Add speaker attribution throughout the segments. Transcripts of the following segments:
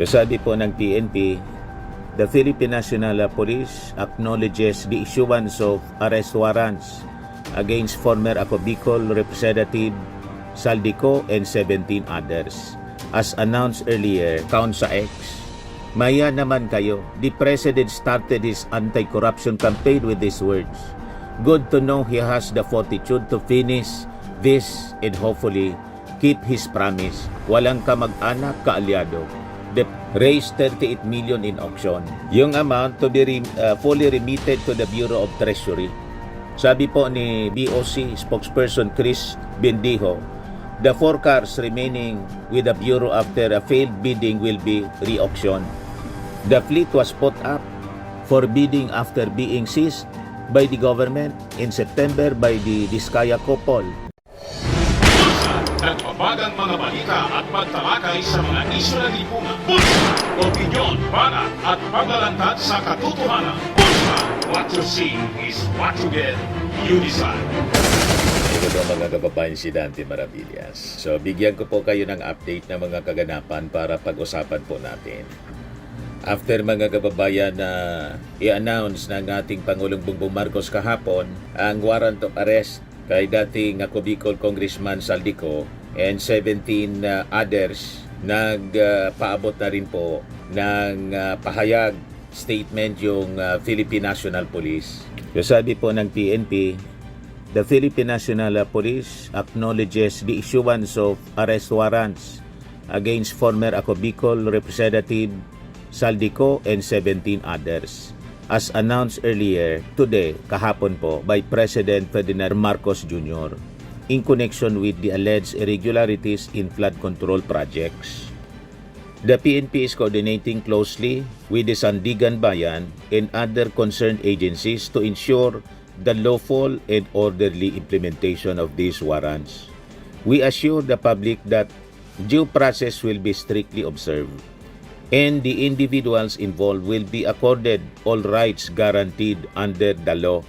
Speaker 1: Sabi po ng PNP, the Philippine National Police acknowledges the issuance of arrest warrants against former Ako Bicol Representative Saldico and 17 others. As announced earlier, count sa X, maya naman kayo, the President started his anti-corruption campaign with these words. Good to know he has the fortitude to finish this and hopefully keep his promise. Walang kamag-anak kaalyado. They raised 38 million in auction. Yung amount to be fully remitted to the Bureau of Treasury. Sabi po ni BOC spokesperson Chris Bendijo, the 4 cars remaining with the Bureau after a failed bidding will be re-auctioned. The fleet was put up for bidding after being seized by the government in September by the Diskaya couple.
Speaker 2: Nagbabagang mga balita at pagtalakay sa mga isyu ng lipunan. Pulsa, opinyon, banat at paglalantad sa katotohanan. Pulsa, what you see is what you get. You decide.
Speaker 1: Ito po mga kababayan, si Dante Maravillas. So bigyan ko po kayo ng update ng mga kaganapan para pag-usapan po natin. After mga kababayan na i-announce ng ating Pangulong Bongbong Marcos kahapon ang warrant of arrest kay dating Ako Bicol Congressman Saldico and 17 others, nagpaabot na rin po ng pahayag statement yung Philippine National Police. Sabi po ng PNP, the Philippine National Police acknowledges the issuance of arrest warrants against former Ako Bicol Representative Saldico and 17 others. As announced earlier today, kahapon po, by President Ferdinand Marcos Jr. in connection with the alleged irregularities in flood control projects. The PNP is coordinating closely with the Sandigan Bayan and other concerned agencies to ensure the lawful and orderly implementation of these warrants. We assure the public that due process will be strictly observed, and the individuals involved will be accorded all rights guaranteed under the law.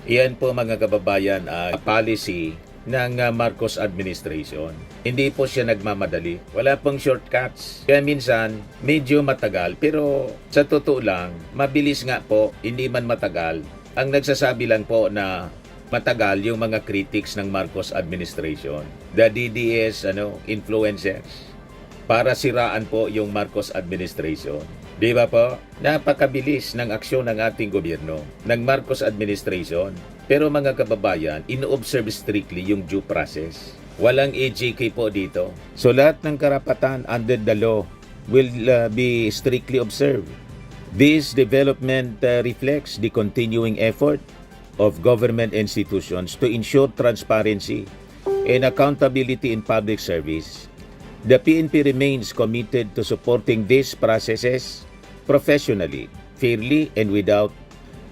Speaker 1: Iyan po mga kababayan ang policy ng Marcos administration. Hindi po siya nagmamadali. Wala pong shortcuts. Kaya minsan, medyo matagal. Pero sa totoo lang, mabilis nga po, hindi man matagal. Ang nagsasabi lang po na matagal yung mga critics ng Marcos administration. The DDS influencers. Para siraan po yung Marcos administration. Di ba po? Napakabilis ng aksyon ng ating gobyerno, ng Marcos administration. Pero mga kababayan, ino-observe strictly yung due process. Walang AJK po dito. So lahat ng karapatan under the law will be strictly observed. This development reflects the continuing effort of government institutions to ensure transparency and accountability in public service. The PNP remains committed to supporting these processes professionally, fairly, and without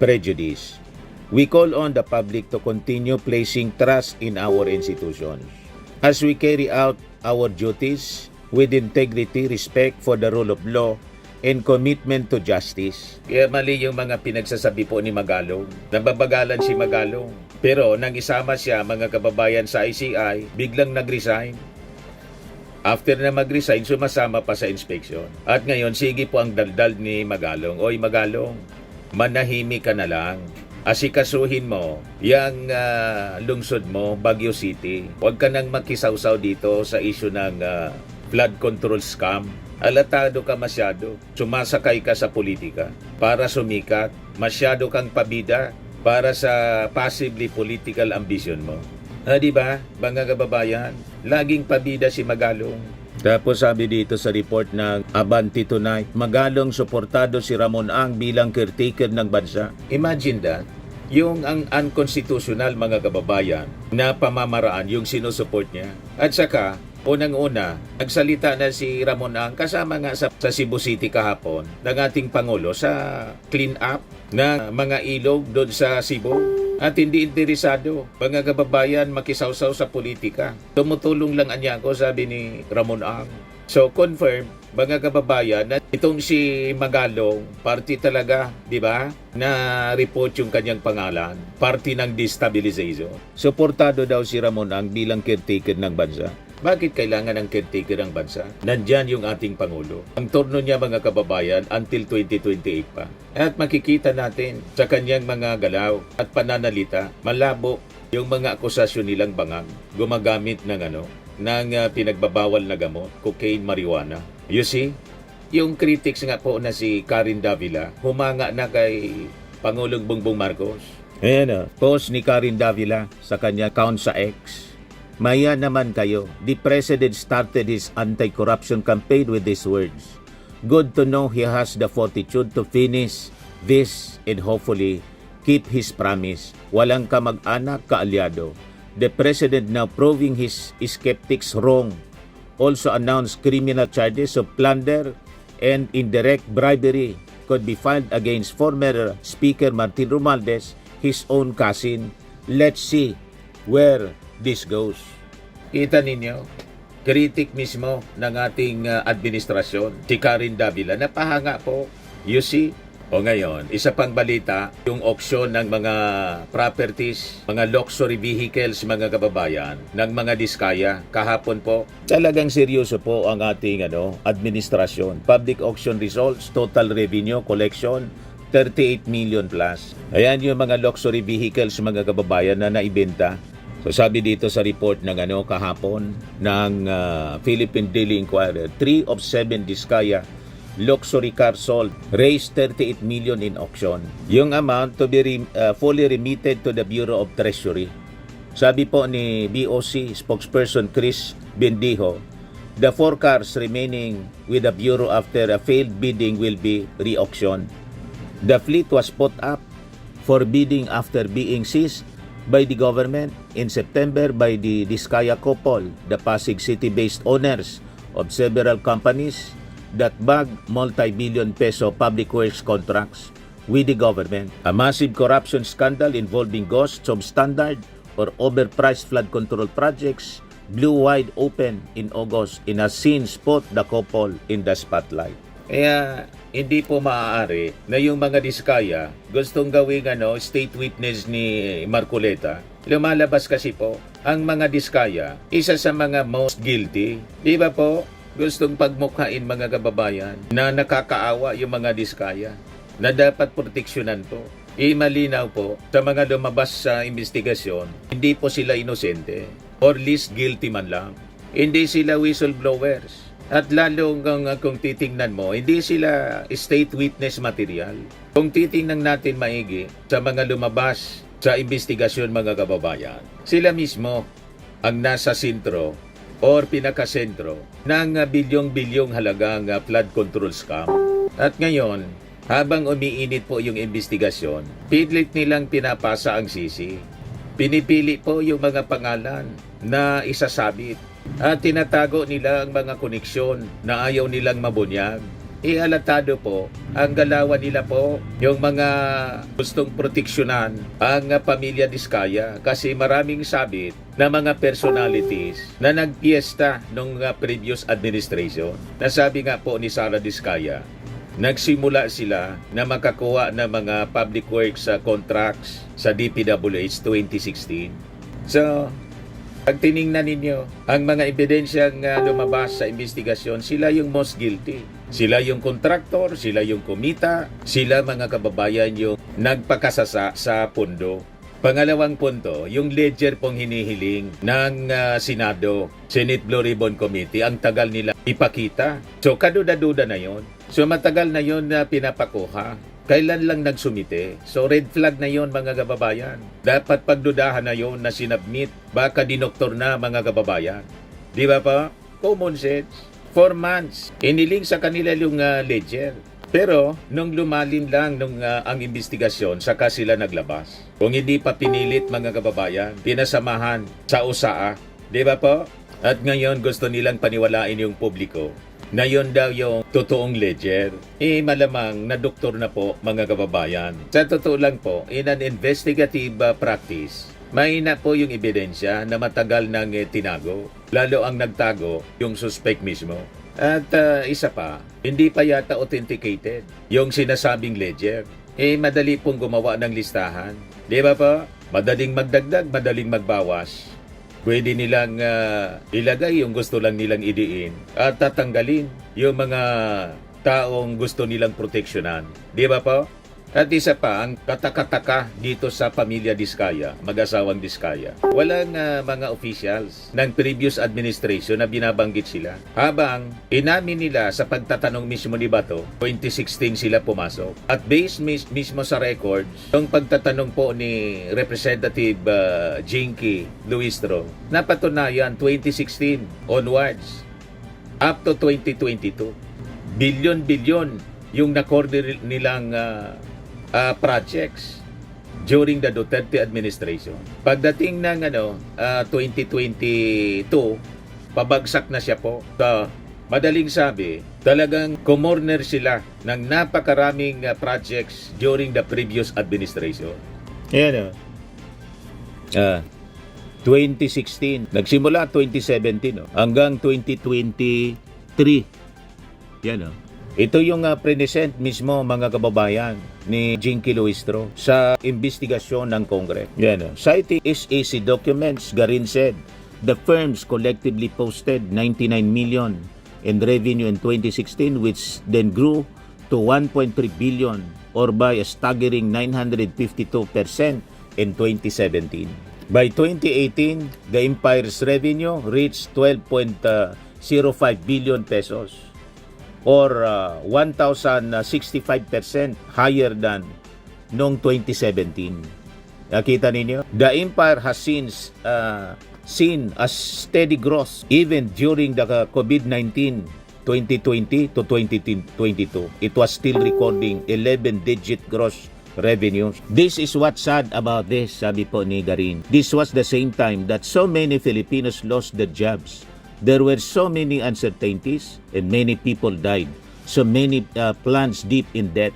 Speaker 1: prejudice. We call on the public to continue placing trust in our institutions as we carry out our duties with integrity, respect for the rule of law, and commitment to justice. Kaya mali yung mga pinagsasabi po ni Magalong. Nababagalan si Magalong. Pero nang isama siya mga kababayan sa ICI, biglang nag-resign. After na mag-resign, sumasama pa sa inspection. At ngayon, sige po ang daldal ni Magalong. Oy Magalong, manahimik ka na lang. Asikasuhin mo yung lungsod mo, Baguio City. Huwag ka nang makisawsaw dito sa issue ng flood control scam. Alatado ka masyado. Sumasakay ka sa politika para sumikat. Masyado kang pabida para sa possibly political ambition mo. Di ba, mga kababayan? Laging pabida si Magalong. Tapos sabi dito sa report ng Abante Tonight, Magalong suportado si Ramon Ang bilang caretaker ng bansa. Imagine that. Yung ang unconstitutional mga kababayan na pamamaraan yung sinusupport niya. At saka, unang-una, nagsalita na si Ramon Ang kasama nga sa Cebu City kahapon ng ating Pangulo sa clean up ng mga ilog doon sa Cebu. At hindi interesado, mga kababayan, makisawsaw sa politika. Tumutulong lang anya ako, sabi ni Ramon Ang. So, confirm, mga kababayan, na itong si Magalong, party talaga, di ba? Na report yung kanyang pangalan. Party ng destabilization. Suportado daw si Ramon Ang bilang caretaker ng bansa. Bakit kailangan ng caretaker ang bansa? Nandyan yung ating Pangulo. Ang turno niya mga kababayan until 2028 pa. At makikita natin sa kanyang mga galaw at pananalita, malabo yung mga akusasyon nilang bangag. Gumagamit ng pinagbabawal na gamot, cocaine, marijuana. You see? Yung critics nga po na si Karen Davila, humanga na kay Pangulong Bongbong Marcos. Ayan post ni Karen Davila sa kanya account sa X. Maya naman kayo, the president started his anti-corruption campaign with these words. Good to know he has the fortitude to finish this and hopefully keep his promise. Walang kamag-anak, kaalyado. The president now proving his skeptics wrong. Also announced criminal charges of plunder and indirect bribery could be filed against former Speaker Martin Romualdez, his own cousin. Let's see where this goes. Kita ninyo, kritik mismo ng ating administrasyon, si Karen Davila, napahanga po. You see? O ngayon, isa pang balita, yung auction ng mga properties, mga luxury vehicles, mga kababayan, ng mga diskaya. Kahapon po, talagang seryoso po ang ating administrasyon. Public auction results, total revenue collection, 38 million plus. Ayan yung mga luxury vehicles, mga kababayan na naibenta. So sabi dito sa report ng kahapon ng Philippine Daily Inquirer, 3 of 7 diskaya luxury car sold raised 38 million in auction. Yung amount to be fully remitted to the Bureau of Treasury. Sabi po ni BOC spokesperson Chris Bendijo, the 4 cars remaining with the Bureau after a failed bidding will be re-auctioned. The fleet was put up for bidding after being seized by the government in September by the Diskaya couple, the Pasig City-based owners of several companies that bag multi-billion peso public works contracts with the government. A massive corruption scandal involving ghosts of standard or overpriced flood control projects blew wide open in August and has since put the couple in the spotlight. Kaya hindi po maaari na yung mga diskaya gustong gawing state witness ni Marcoleta. Lumalabas kasi po ang mga diskaya, isa sa mga most guilty. Di ba po? Gustong pagmukhain mga kababayan na nakakaawa yung mga diskaya na dapat proteksyonan po. Malinaw po sa mga lumabas sa investigasyon, hindi po sila inosente or least guilty man lang. Hindi sila whistleblowers. At lalo kung titingnan mo, hindi sila state witness material. Kung titingnan natin maigi sa mga lumabas sa investigasyon mga kababayan, sila mismo ang nasa sentro or pinakasentro ng bilyong-bilyong halagang flood control scam. At ngayon, habang umiinit po yung investigasyon, pilit nilang pinapasa ang sisi. Pinipili po yung mga pangalan na isasabit at tinatago nila ang mga koneksyon na ayaw nilang mabunyag. Alatado po, ang galawan nila po, yung mga gustong proteksyonan ang pamilya Diskaya kasi maraming sabit na mga personalities na nagpiesta nung previous administration. Nasabi nga po ni Sara Diskaya, nagsimula sila na makakuha ng mga public works contracts sa DPWH 2016. So, pag tiningnan ninyo, ang mga ebidensyang lumabas sa investigasyon, sila yung most guilty. Sila yung kontraktor, sila yung kumita, sila mga kababayan yung nagpakasasa sa pundo. Pangalawang punto, yung ledger pong hinihiling ng Senado, Senate Blue Ribbon Committee, ang tagal nila ipakita. So kaduda-duda na yon. So matagal na yon na pinapakuha. Kailan lang nagsumite? So red flag na yon mga kababayan. Dapat pagdudahan na yon na sinabmit. Baka dinoktor na mga kababayan. Di ba pa? Common sense. 4 months. Iniling sa kanila yung ledger. Pero nung lumalim lang ang investigasyon, saka sila naglabas. Kung hindi pa pinilit mga kababayan, pinasamahan sa USAA. Di ba po? At ngayon gusto nilang paniwalain yung publiko na yun daw yung totoong ledger. Malamang na doktor na po mga kababayan. Sa totoo lang po, in an investigative practice, mahina po yung ebidensya na matagal nang tinago. Lalo ang nagtago yung suspect mismo. At isa pa, hindi pa yata authenticated yung sinasabing ledger. Madali pong gumawa ng listahan. Di ba po? Madaling magdagdag, madaling magbawas. Pwede nilang ilagay yung gusto lang nilang idiin at tatanggalin yung mga taong gusto nilang proteksyonan. Di ba po? At isa pa, ang katakataka dito sa pamilya Diskaya, mag-asawang Diskaya. Walang mga officials ng previous administration na binabanggit sila. Habang inamin nila sa pagtatanong mismo ni Bato, 2016 sila pumasok. At based mismo sa records, yung pagtatanong po ni Representative Jinky Luistro, napatunayan 2016 onwards up to 2022. Bilyon-bilyon yung na-coordinate nilang projects during the Duterte administration. Pagdating ng 2022, pabagsak na siya po. So, madaling sabi, talagang kumorner sila ng napakaraming projects during the previous administration. Ayan 2016, nagsimula 2017 hanggang 2023. Yan Ito yung present mismo mga kababayan ni Jinky Luistro sa investigasyon ng Kongres. Citing SAC documents, Garin said, the firms collectively posted 99 million in revenue in 2016 which then grew to 1.3 billion or by a staggering 952% in 2017. By 2018, the empire's revenue reached 12.05 billion pesos. Or 1,065% higher than noong 2017. Nakita ninyo? The empire has since seen a steady growth even during the COVID-19 2020 to 2022. It was still recording 11-digit gross revenues. This is what's sad about this, sabi po ni Garin. This was the same time that so many Filipinos lost their jobs. There were so many uncertainties and many people died. So many plants deep in debt.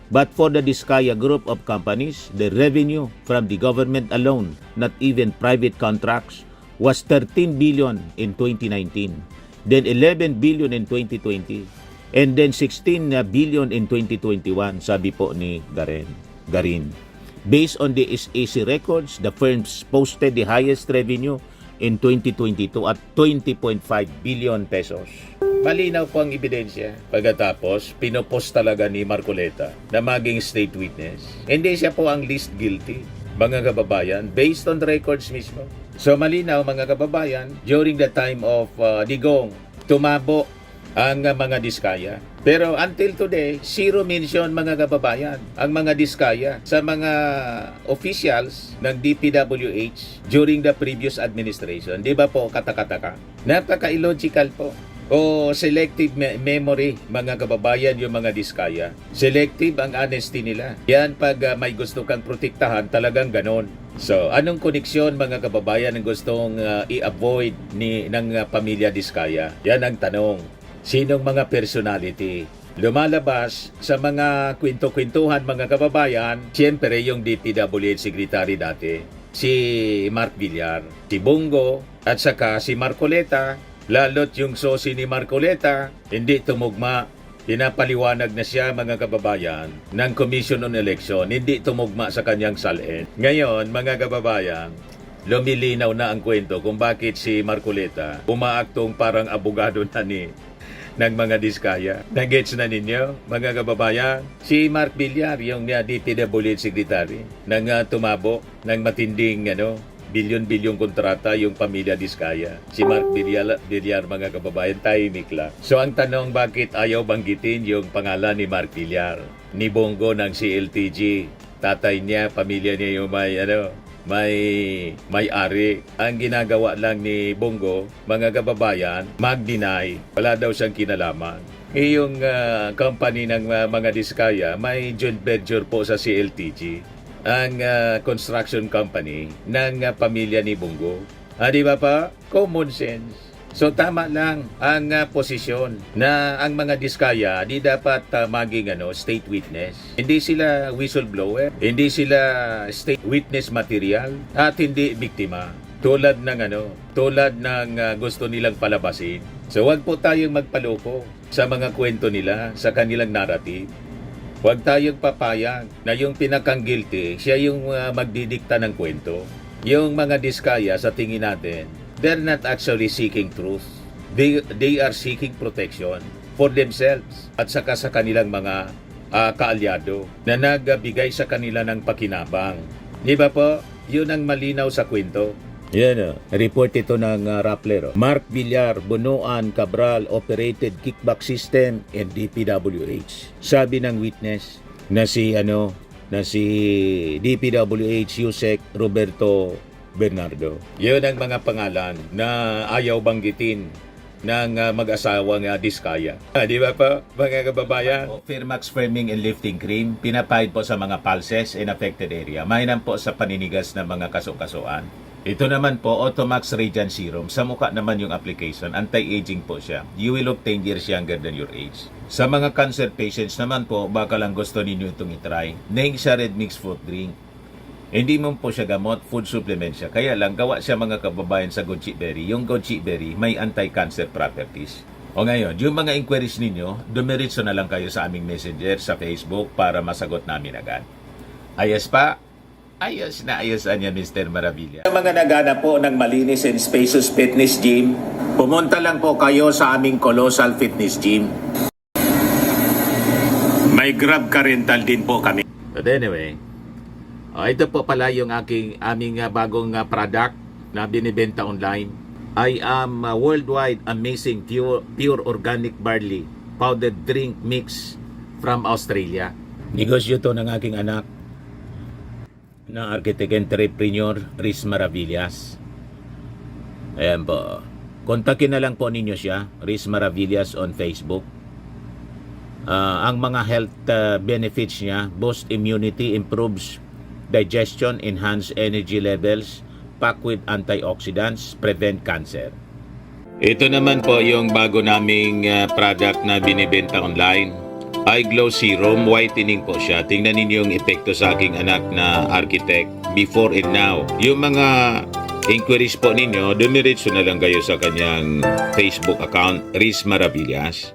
Speaker 1: But for the Diskaya group of companies, the revenue from the government alone, not even private contracts, was 13 billion in 2019, then 11 billion in 2020, and then 16 billion in 2021, sabi po ni Garin. Based on the SAC records, the firms posted the highest revenue in 2022 at 20.5 billion pesos. Malinaw po ang ebidensya. Pagkatapos, pinopost talaga ni Marcoleta na maging state witness. Hindi siya po ang least guilty, mga kababayan, based on the records mismo. So malinaw mga kababayan, during the time of Digong, tumabo ang mga Diskaya. Pero until today, zero mention mga kababayan ang mga Diskaya sa mga officials ng DPWH during the previous administration. Di ba po katakataka? Napaka-illogical po. O selective memory mga kababayan yung mga Diskaya. Selective ang honesty nila. Yan pag may gusto kang protektahan, talagang ganon. So, anong koneksyon mga kababayan ang gustong i-avoid ng pamilya Diskaya? Yan ang tanong. Sinong mga personality lumalabas sa mga kwento-kwentuhan mga kababayan? Siyempre yung DPWH Secretary dati, si Mark Villar, si Bongo, at saka si Marcoleta. Lalot yung sosi ni Marcoleta, hindi tumugma. Pinapaliwanag na siya mga kababayan ng Commission on Election, hindi tumugma sa kanyang salin. Ngayon mga kababayan, lumilinaw na ang kwento kung bakit si Marcoleta umaaktong parang abogado na ng mga Diskaya. Nag-gets na ninyo, mga kababayan? Si Mark Villar, yung DPWH Secretary, nang tumabo ng matinding bilyon-bilyong kontrata yung pamilya Diskaya. Si Mark Villar, mga kababayan, tahimik lang. So ang tanong, bakit ayaw banggitin yung pangalan ni Mark Villar? Ni Bongo ng CLTG. Tatay niya, pamilya niya yung may-ari. Ang ginagawa lang ni Bongo, mga kababayan, mag-deny. Wala daw siyang kinalaman. Yung company ng mga Diskaya, may joint venture po sa CLTG. Ang construction company ng pamilya ni Bongo. Di ba pa? Common sense. So tama lang ang posisyon na ang mga Diskaya di dapat maging state witness. Hindi sila whistleblower, hindi sila state witness material at hindi biktima. Tulad ng gusto nilang palabasin. So wag po tayong magpaloko sa mga kwento nila, sa kanilang narrative. Huwag tayong papayag na yung pinakang guilty, siya yung magdidikta ng kwento. Yung mga diskaya sa tingin natin, they're not actually seeking truth. They are seeking protection for themselves at saka sa kanilang mga kaalyado na nagbigay sa kanila ng pakinabang. Di ba po? Yun ang malinaw sa kwento. Yan report ito ng Rappler. Mark Villar, Bunuan, Cabral operated kickback system in DPWH. Sabi ng witness na si DPWH Yusek Roberto Bernardo. Yun ang mga pangalan na ayaw banggitin ng mag-asawang diskaya. Di ba po, mga kababayan? Firmax Firming and Lifting Cream, pinapahid po sa mga pulses in affected area. Mainam po sa paninigas ng mga kaso-kasuan. Ito naman po, Automax Radiant Serum. Sa mukha naman yung application, anti-aging po siya. You will look 10 years younger than your age. Sa mga cancer patients naman po, baka lang gusto ninyo itong itry. Neng siya red mix fruit drink. Hindi mo po siya gamot, food supplement siya. Kaya lang, gawa siya mga kababayan sa goji berry. Yung goji berry, may anti-cancer properties. O ngayon, yung mga inquiries ninyo, dumiritso na lang kayo sa aming messenger sa Facebook para masagot namin agad. Ayos pa? Ayos na ayos niya, Mr. Maravilla. Sa mga nagana po ng malinis and spacious fitness gym, pumunta lang po kayo sa aming Colossal Fitness Gym. May Grab car rental din po kami. But anyway, ito po pala yung aming bagong product na binibenta online. I am worldwide amazing pure organic barley powdered drink mix from Australia. Negosyo to ng aking anak na architect entrepreneur Riz Maravillas. Ayan po. Kontakin na lang po ninyo siya, Riz Maravillas on Facebook. Ang mga health benefits niya, boost immunity, improves digestion, enhance energy levels, pack with antioxidants, prevent cancer. Ito naman po yung bago naming product na binibenta online. Eye Glow Serum, whitening po siya. Tingnan ninyo yung epekto sa aking anak na architect before and now. Yung mga inquiries po ninyo, dumiretso na lang kayo sa kanyang Facebook account, Riz Maravillas.